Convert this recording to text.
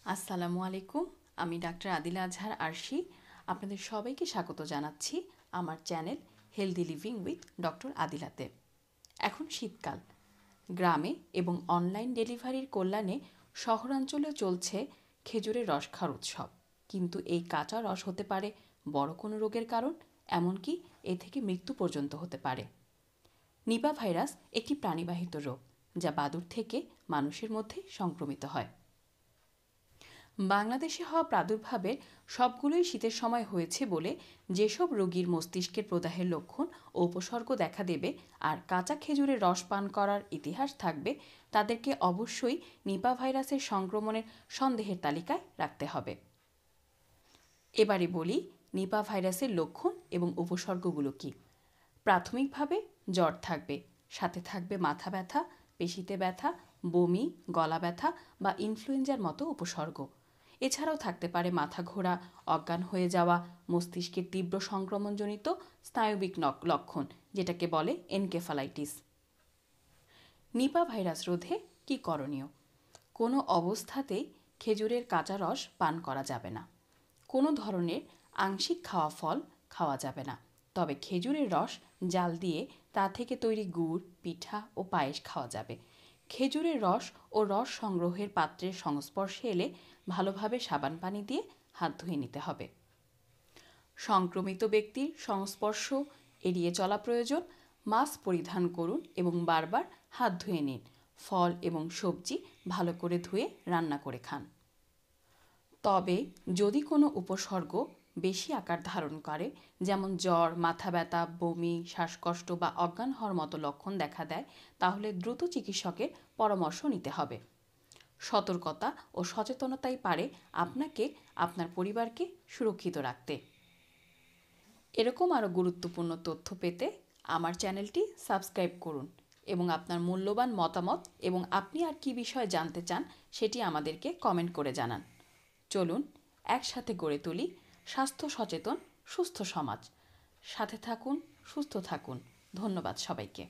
আসসালামু আলাইকুম। আমি ডাক্তার আদিলা আজহার আরশি। আপনাদের সবাইকে স্বাগত জানাচ্ছি আমার channel healthy living with doctor আদিলাতে। এখন শীতকাল, গ্রামে এবং অনলাইন ডেলিভারির কল্যাণে শহরাঞ্চলেও চলছে খেজুরের রস খাওয়ার উৎসব। কিন্তু এই কাঁচা রস হতে পারে বড় কোনো রোগের কারণ, এমনকি এ থেকে মৃত্যু পর্যন্ত হতে পারে। নিপা ভাইরাস একটি প্রাণীবাহিত রোগ, যা বাদুড় থেকে মানুষের মধ্যে সংক্রমিত হয়। বাংলাদেশে হওয়া প্রাদুর্ভাবের সবগুলোই শীতের সময় হয়েছে বলে যেসব রোগীর মস্তিষ্কের প্রদাহের লক্ষণ ও উপসর্গ দেখা দেবে আর কাঁচা খেজুরের রস পান করার ইতিহাস থাকবে, তাদেরকে অবশ্যই নিপা ভাইরাসের সংক্রমণের সন্দেহের তালিকায় রাখতে হবে। এবারে বলি নিপা ভাইরাসের লক্ষণ এবং উপসর্গগুলো কী। প্রাথমিকভাবে জ্বর থাকবে, সাথে থাকবে মাথা ব্যথা, পেশিতে ব্যথা, বমি, গলা ব্যথা বা ইনফ্লুয়েঞ্জার মতো উপসর্গ। এছাড়াও থাকতে পারে মাথা ঘোরা, অজ্ঞান হয়ে যাওয়া, মস্তিষ্কের তীব্র সংক্রমণজনিত স্নায়বিক লক্ষণ, যেটাকে বলে এনকেফালাইটিস। নিপা ভাইরাস রোধে কী করণীয়? কোনো অবস্থাতেই খেজুরের কাঁচা রস পান করা যাবে না। কোনো ধরনের আংশিক খাওয়া ফল খাওয়া যাবে না। তবে খেজুরের রস জাল দিয়ে তা থেকে তৈরি গুড়, পিঠা ও পায়েস খাওয়া যাবে। খেজুরের রস ও রস সংগ্রহের পাত্রের সংস্পর্শে এলে ভালোভাবে সাবান পানি দিয়ে হাত ধুয়ে নিতে হবে। সংক্রমিত ব্যক্তির সংস্পর্শ এড়িয়ে চলা প্রয়োজন। মাস্ক পরিধান করুন এবং বারবার হাত ধুয়ে নিন। ফল এবং সবজি ভালো করে ধুয়ে রান্না করে খান। তবে যদি কোনো উপসর্গ বেশি আকার ধারণ করে, যেমন জ্বর, মাথা ব্যথা, বমি, শ্বাসকষ্ট বা অজ্ঞান হওয়ার মতো লক্ষণ দেখা দেয়, তাহলে দ্রুত চিকিৎসকের পরামর্শ নিতে হবে। সতর্কতা ও সচেতনতাই পারে আপনাকে আপনার পরিবারকে সুরক্ষিত রাখতে। এরকম আরও গুরুত্বপূর্ণ তথ্য পেতে আমার চ্যানেলটি সাবস্ক্রাইব করুন এবং আপনার মূল্যবান মতামত এবং আপনি আর কী বিষয়ে জানতে চান সেটি আমাদেরকে কমেন্ট করে জানান। চলুন একসাথে গড়ে তুলি স্বাস্থ্য সচেতন সুস্থ সমাজ। সাথে থাকুন, সুস্থ থাকুন। ধন্যবাদ সবাইকে।